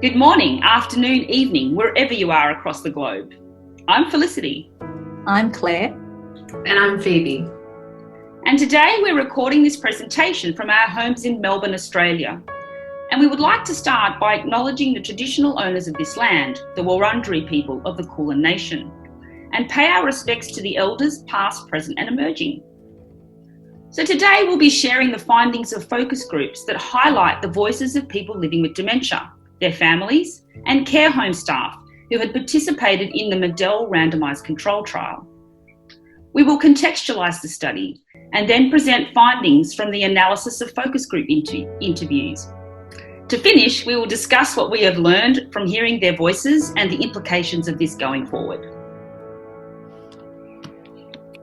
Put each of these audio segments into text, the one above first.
Good morning, afternoon, evening, wherever you are across the globe. I'm Felicity. I'm Claire. And I'm Phoebe. And today we're recording this presentation from our homes in Melbourne, Australia. And we would like to start by acknowledging the traditional owners of this land, the Wurundjeri people of the Kulin Nation, and pay our respects to the elders past, present and emerging. So today we'll be sharing the findings of focus groups that highlight the voices of people living with dementia, their families and care home staff who had participated in the MIDDEL randomised control trial. We will contextualise the study and then present findings from the analysis of focus group interviews. To finish, we will discuss what we have learned from hearing their voices and the implications of this going forward.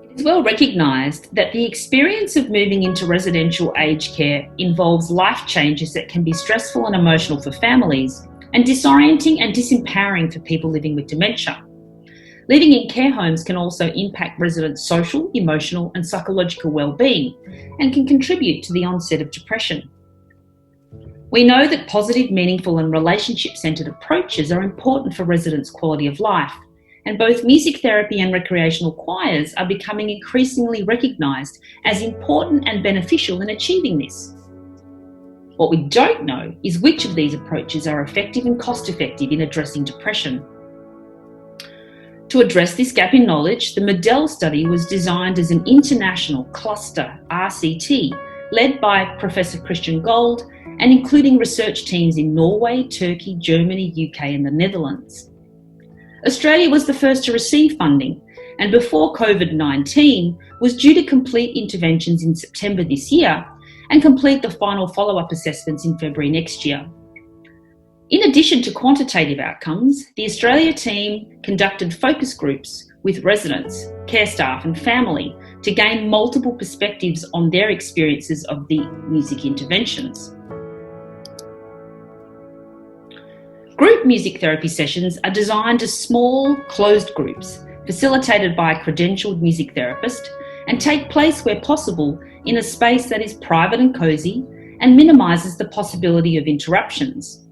It is well recognised that the experience of moving into residential aged care involves life changes that can be stressful and emotional for families and disorienting and disempowering for people living with dementia. Living in care homes can also impact residents' social, emotional and psychological well-being and can contribute to the onset of depression. We know that positive, meaningful and relationship-centred approaches are important for residents' quality of life, and both music therapy and recreational choirs are becoming increasingly recognised as important and beneficial in achieving this. What we don't know is which of these approaches are effective and cost-effective in addressing depression. To address this gap in knowledge, the MIDDEL study was designed as an international cluster RCT led by Professor Christian Gold and including research teams in Norway, Turkey, Germany, UK and the Netherlands. Australia was the first to receive funding and before COVID-19 was due to complete interventions in September this year and complete the final follow-up assessments in February next year. In addition to quantitative outcomes, the Australia team conducted focus groups with residents, care staff and family to gain multiple perspectives on their experiences of the music interventions. Group music therapy sessions are designed as small, closed groups, facilitated by a credentialed music therapist, and take place where possible in a space that is private and cosy and minimises the possibility of interruptions.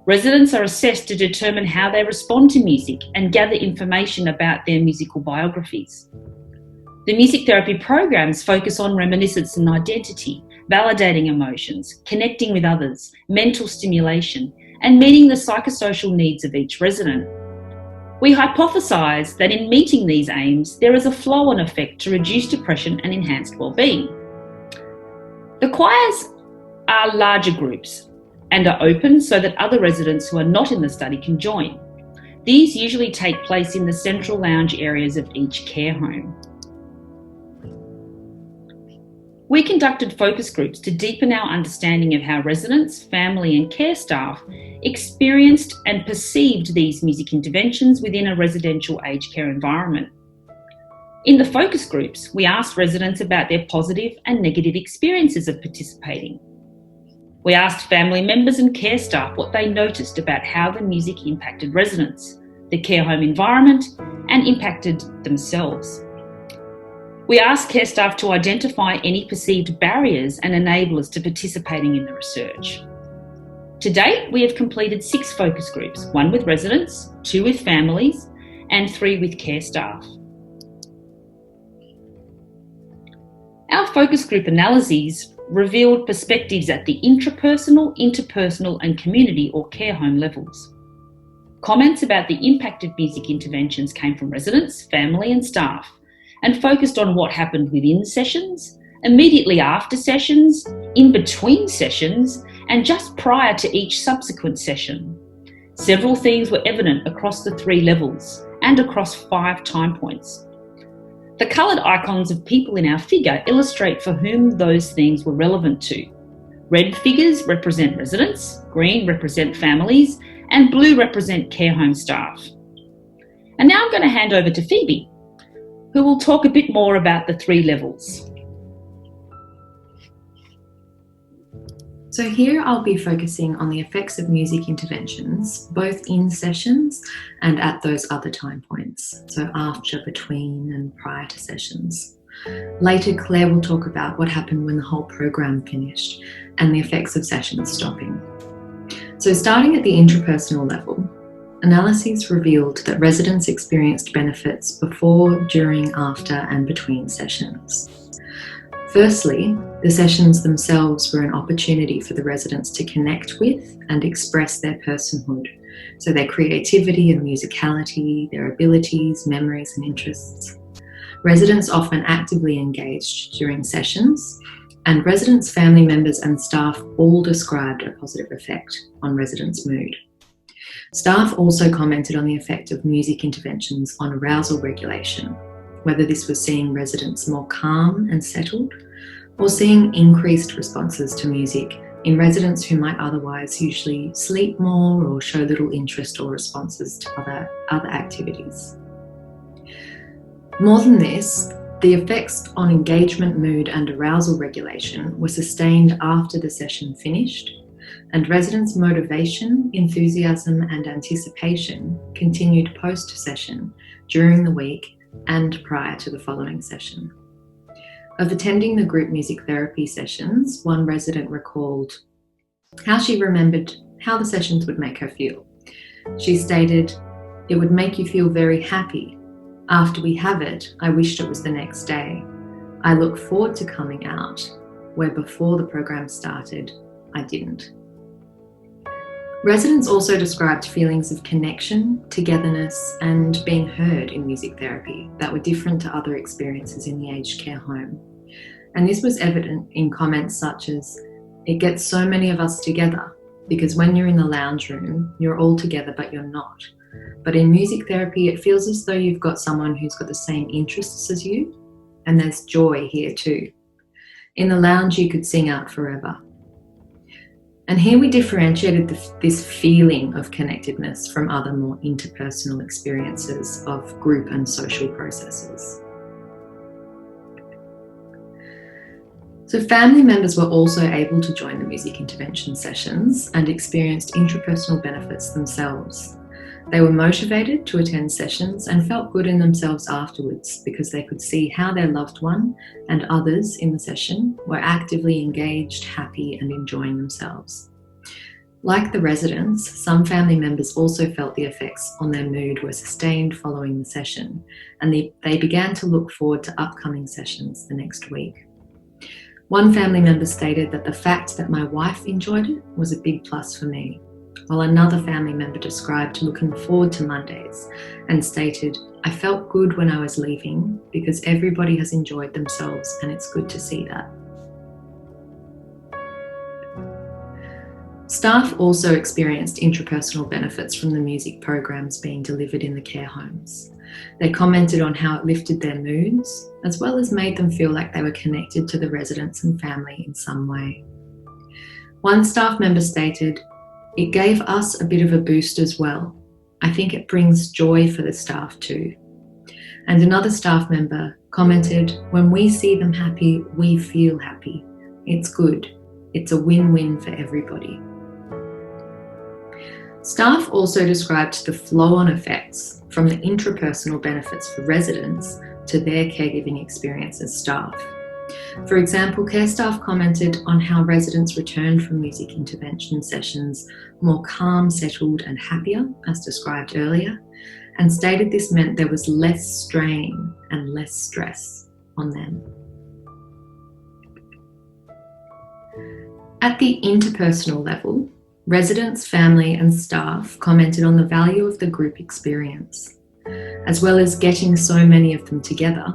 Residents are assessed to determine how they respond to music and gather information about their musical biographies. The music therapy programs focus on reminiscence and identity, validating emotions, connecting with others, mental stimulation, and meeting the psychosocial needs of each resident. We hypothesise that in meeting these aims, there is a flow-on effect to reduce depression and enhanced well-being. The choirs are larger groups and are open so that other residents who are not in the study can join. These usually take place in the central lounge areas of each care home. We conducted focus groups to deepen our understanding of how residents, family and care staff experienced and perceived these music interventions within a residential aged care environment. In the focus groups, we asked residents about their positive and negative experiences of participating. We asked family members and care staff what they noticed about how the music impacted residents, the care home environment and impacted themselves. We asked care staff to identify any perceived barriers and enablers to participating in the research. To date, we have completed 6 focus groups, 1 with residents, 2 with families, and 3 with care staff. Our focus group analyses revealed perspectives at the intrapersonal, interpersonal and community or care home levels. Comments about the impact of music interventions came from residents, family and staff, and focused on what happened within sessions, immediately after sessions, in between sessions, and just prior to each subsequent session. Several themes were evident across the 3 levels and across 5 time points. The coloured icons of people in our figure illustrate for whom those themes were relevant to. Red figures represent residents, green represent families, and blue represent care home staff. And now I'm going to hand over to Phoebe, who will talk a bit more about the 3 levels. So here I'll be focusing on the effects of music interventions, both in sessions and at those other time points, so after, between and prior to sessions. Later, Claire will talk about what happened when the whole program finished and the effects of sessions stopping. So starting at the interpersonal level, analyses revealed that residents experienced benefits before, during, after, and between sessions. Firstly, the sessions themselves were an opportunity for the residents to connect with and express their personhood, so their creativity and musicality, their abilities, memories, and interests. Residents often actively engaged during sessions, and residents, family members, and staff all described a positive effect on residents' mood. Staff also commented on the effect of music interventions on arousal regulation, whether this was seeing residents more calm and settled, or seeing increased responses to music in residents who might otherwise usually sleep more or show little interest or responses to other activities. More than this, the effects on engagement, mood, and arousal regulation were sustained after the session finished, and residents' motivation, enthusiasm, and anticipation continued post-session, during the week, and prior to the following session. Of attending the group music therapy sessions, one resident recalled how she remembered how the sessions would make her feel. She stated, "It would make you feel very happy. After we have it, I wished it was the next day. I look forward to coming out, where before the program started, I didn't." Residents also described feelings of connection, togetherness, and being heard in music therapy that were different to other experiences in the aged care home. And this was evident in comments such as, "It gets so many of us together, because when you're in the lounge room, you're all together but you're not. But in music therapy, it feels as though you've got someone who's got the same interests as you, and there's joy here too. In the lounge, you could sing out forever." And here we differentiated this feeling of connectedness from other more interpersonal experiences of group and social processes. So family members were also able to join the music intervention sessions and experienced intrapersonal benefits themselves. They were motivated to attend sessions and felt good in themselves afterwards because they could see how their loved one and others in the session were actively engaged, happy, and enjoying themselves. Like the residents, some family members also felt the effects on their mood were sustained following the session, and they began to look forward to upcoming sessions the next week. One family member stated that the fact that my wife enjoyed it was a big plus for me, while another family member described looking forward to Mondays and stated, "I felt good when I was leaving because everybody has enjoyed themselves and it's good to see that." Staff also experienced intrapersonal benefits from the music programs being delivered in the care homes. They commented on how it lifted their moods, as well as made them feel like they were connected to the residents and family in some way. One staff member stated, "It gave us a bit of a boost as well. I think it brings joy for the staff too." And another staff member commented, "When we see them happy, we feel happy. It's good. It's a win-win for everybody." Staff also described the flow-on effects from the intrapersonal benefits for residents to their caregiving experience as staff. For example, care staff commented on how residents returned from music intervention sessions more calm, settled, and happier, as described earlier, and stated this meant there was less strain and less stress on them. At the interpersonal level, residents, family, and staff commented on the value of the group experience. As well as getting so many of them together,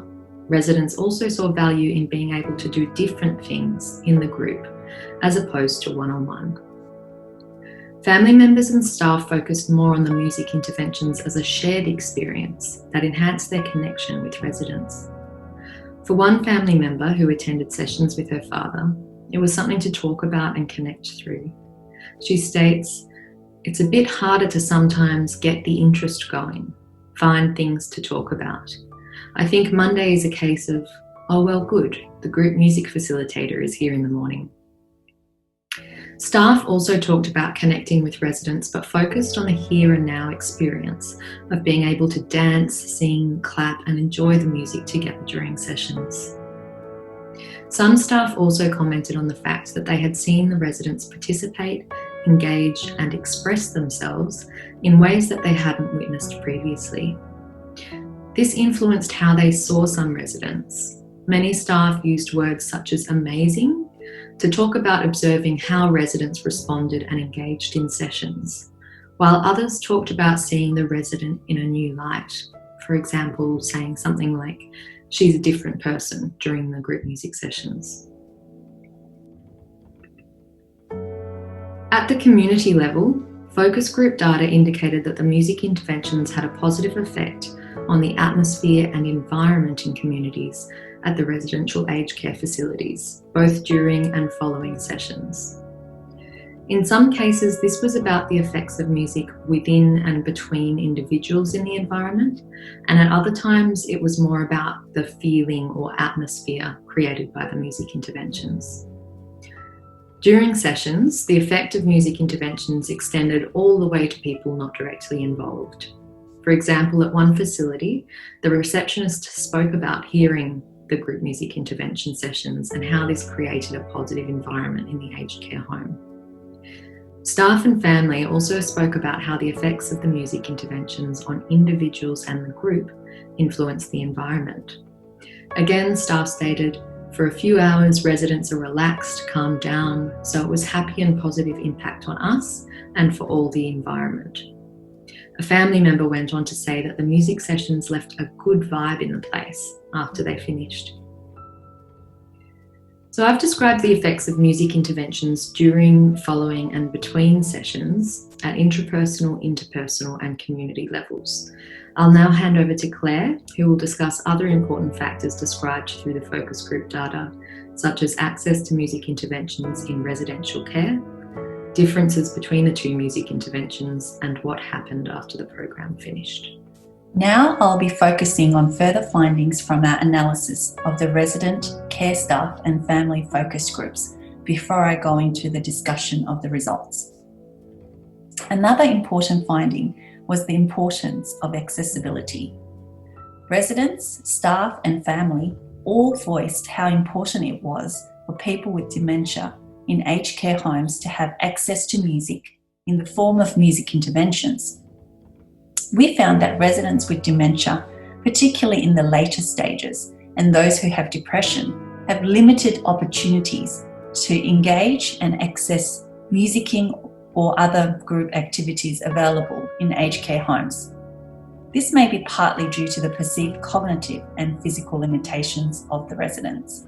residents also saw value in being able to do different things in the group, as opposed to one-on-one. Family members and staff focused more on the music interventions as a shared experience that enhanced their connection with residents. For one family member who attended sessions with her father, it was something to talk about and connect through. She states, "It's a bit harder to sometimes get the interest going, find things to talk about. I think Monday is a case of, oh well good, the group music facilitator is here in the morning." Staff also talked about connecting with residents but focused on the here and now experience of being able to dance, sing, clap and enjoy the music together during sessions. Some staff also commented on the fact that they had seen the residents participate, engage, and express themselves in ways that they hadn't witnessed previously. This influenced how they saw some residents. Many staff used words such as amazing to talk about observing how residents responded and engaged in sessions, while others talked about seeing the resident in a new light. For example, saying something like, "She's a different person," during the group music sessions. At the community level, focus group data indicated that the music interventions had a positive effect on the atmosphere and environment in communities at the residential aged care facilities, both during and following sessions. In some cases, this was about the effects of music within and between individuals in the environment, and at other times it was more about the feeling or atmosphere created by the music interventions. During sessions, the effect of music interventions extended all the way to people not directly involved. For example, at one facility, the receptionist spoke about hearing the group music intervention sessions and how this created a positive environment in the aged care home. Staff and family also spoke about how the effects of the music interventions on individuals and the group influenced the environment. Again, staff stated, "For a few hours, residents are relaxed, calmed down, so it was happy and positive impact on us and for all the environment." A family member went on to say that the music sessions left a good vibe in the place after they finished. So I've described the effects of music interventions during, following, and between sessions at intrapersonal, interpersonal, and community levels. I'll now hand over to Claire, who will discuss other important factors described through the focus group data, such as access to music interventions in residential care, differences between the two music interventions, and what happened after the program finished. Now I'll be focusing on further findings from our analysis of the resident, care staff and family focus groups before I go into the discussion of the results. Another important finding was the importance of accessibility. Residents, staff and family all voiced how important it was for people with dementia in aged care homes to have access to music in the form of music interventions. We found that residents with dementia, particularly in the later stages, and those who have depression, have limited opportunities to engage and access musicking or other group activities available in aged care homes. This may be partly due to the perceived cognitive and physical limitations of the residents.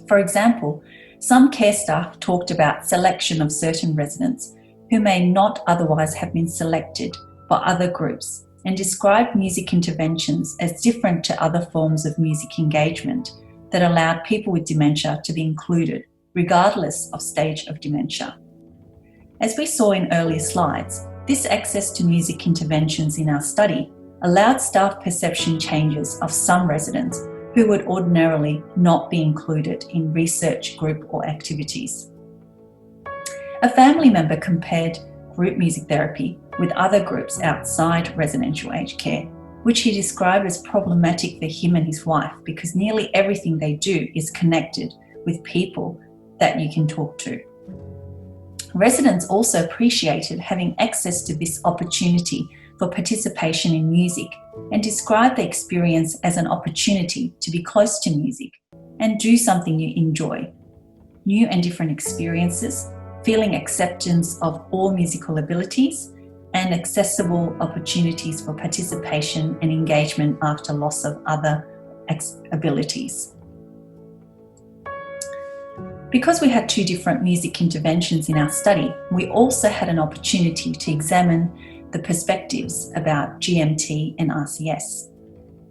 For example, some care staff talked about selection of certain residents who may not otherwise have been selected for other groups and described music interventions as different to other forms of music engagement that allowed people with dementia to be included, regardless of stage of dementia. As we saw in earlier slides, this access to music interventions in our study allowed staff perception changes of some residents who would ordinarily not be included in research group or activities. A family member compared group music therapy with other groups outside residential aged care, which he described as problematic for him and his wife because nearly everything they do is connected with people that you can talk to. Residents also appreciated having access to this opportunity for participation in music and described the experience as an opportunity to be close to music and do something you enjoy. New and different experiences, feeling acceptance of all musical abilities, and accessible opportunities for participation and engagement after loss of other abilities. Because we had two different music interventions in our study, we also had an opportunity to examine the perspectives about GMT and RCS.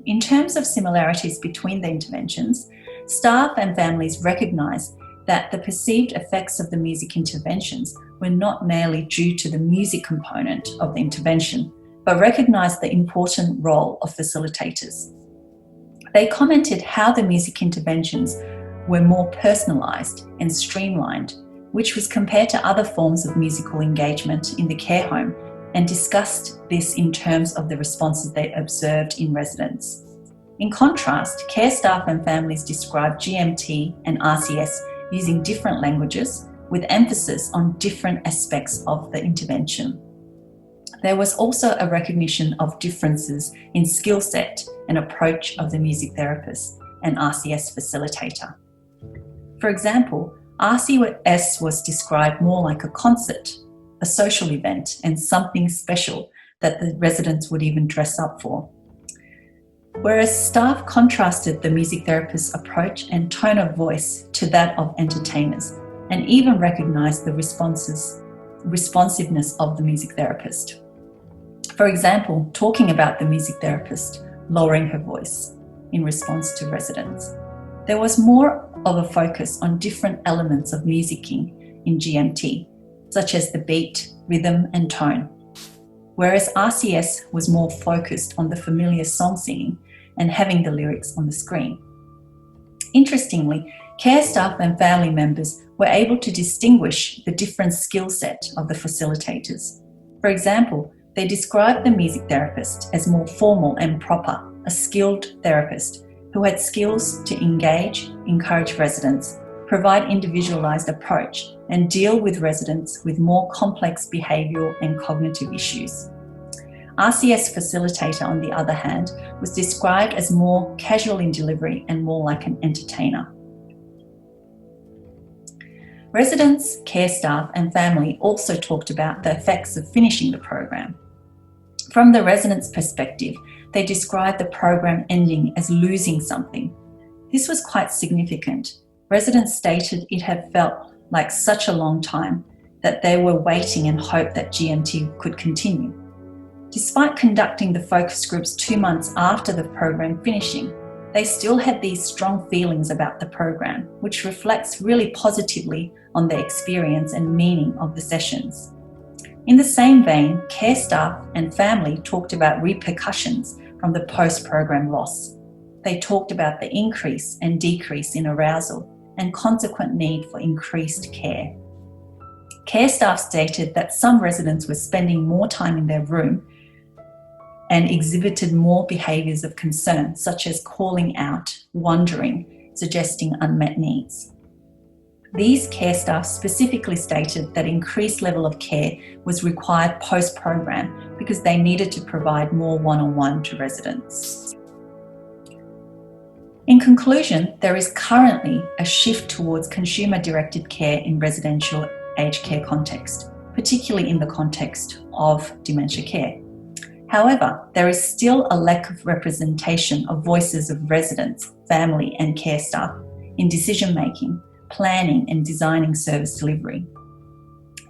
In terms of similarities between the interventions, staff and families recognised that the perceived effects of the music interventions were not merely due to the music component of the intervention, but recognised the important role of facilitators. They commented how the music interventions were more personalised and streamlined, which was compared to other forms of musical engagement in the care home, and discussed this in terms of the responses they observed in residents. In contrast, care staff and families described GMT and RCS using different languages, with emphasis on different aspects of the intervention. There was also a recognition of differences in skill set and approach of the music therapist and RCS facilitator. For example, RCS was described more like a concert, a social event, and something special that the residents would even dress up for. Whereas staff contrasted the music therapist's approach and tone of voice to that of entertainers, and even recognised the responsiveness of the music therapist. For example, talking about the music therapist lowering her voice in response to residents. There was more of a focus on different elements of musicking in GMT, such as the beat, rhythm, and tone, whereas RCS was more focused on the familiar song singing and having the lyrics on the screen. Interestingly, care staff and family members were able to distinguish the different skill set of the facilitators. For example, they described the music therapist as more formal and proper, a skilled therapist who had skills to engage, encourage residents, provide individualised approach, and deal with residents with more complex behavioural and cognitive issues. RCS facilitator, on the other hand, was described as more casual in delivery and more like an entertainer. Residents, care staff, and family also talked about the effects of finishing the program. From the residents' perspective, they described the program ending as losing something. This was quite significant. Residents stated it had felt like such a long time that they were waiting and hoped that GMT could continue. Despite conducting the focus groups 2 months after the program finishing, they still had these strong feelings about the program, which reflects really positively on their experience and meaning of the sessions. In the same vein, care staff and family talked about repercussions from the post-program loss. They talked about the increase and decrease in arousal and consequent need for increased care. Care staff stated that some residents were spending more time in their room and exhibited more behaviours of concern, such as calling out, wondering, suggesting unmet needs. These care staff specifically stated that increased level of care was required post-program because they needed to provide more one-on-one to residents. In conclusion, there is currently a shift towards consumer-directed care in residential aged care context, particularly in the context of dementia care. However, there is still a lack of representation of voices of residents, family, and care staff in decision-making, planning, and designing service delivery.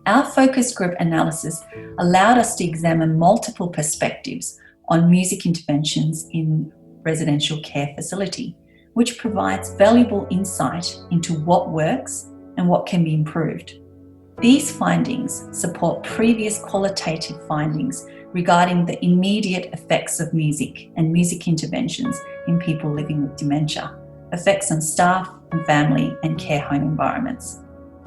Our focus group analysis allowed us to examine multiple perspectives on music interventions in residential care facility, which provides valuable insight into what works and what can be improved. These findings support previous qualitative findings regarding the immediate effects of music and music interventions in people living with dementia, effects on staff and family and care home environments.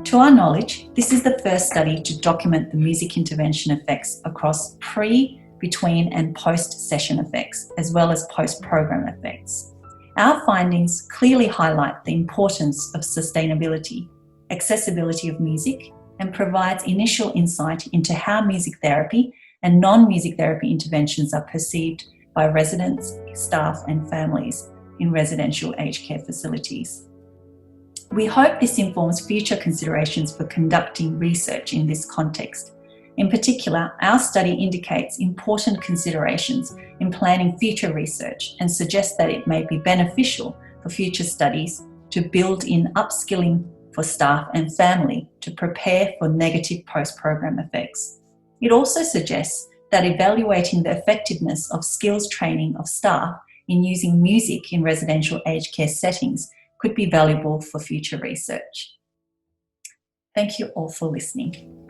To our knowledge, this is the first study to document the music intervention effects across pre, between and post-session effects, as well as post-program effects. Our findings clearly highlight the importance of sustainability, accessibility of music, and provides initial insight into how music therapy and non-music therapy interventions are perceived by residents, staff, and families in residential aged care facilities. We hope this informs future considerations for conducting research in this context. In particular, our study indicates important considerations in planning future research and suggests that it may be beneficial for future studies to build in upskilling for staff and family to prepare for negative post-program effects. It also suggests that evaluating the effectiveness of skills training of staff in using music in residential aged care settings could be valuable for future research. Thank you all for listening.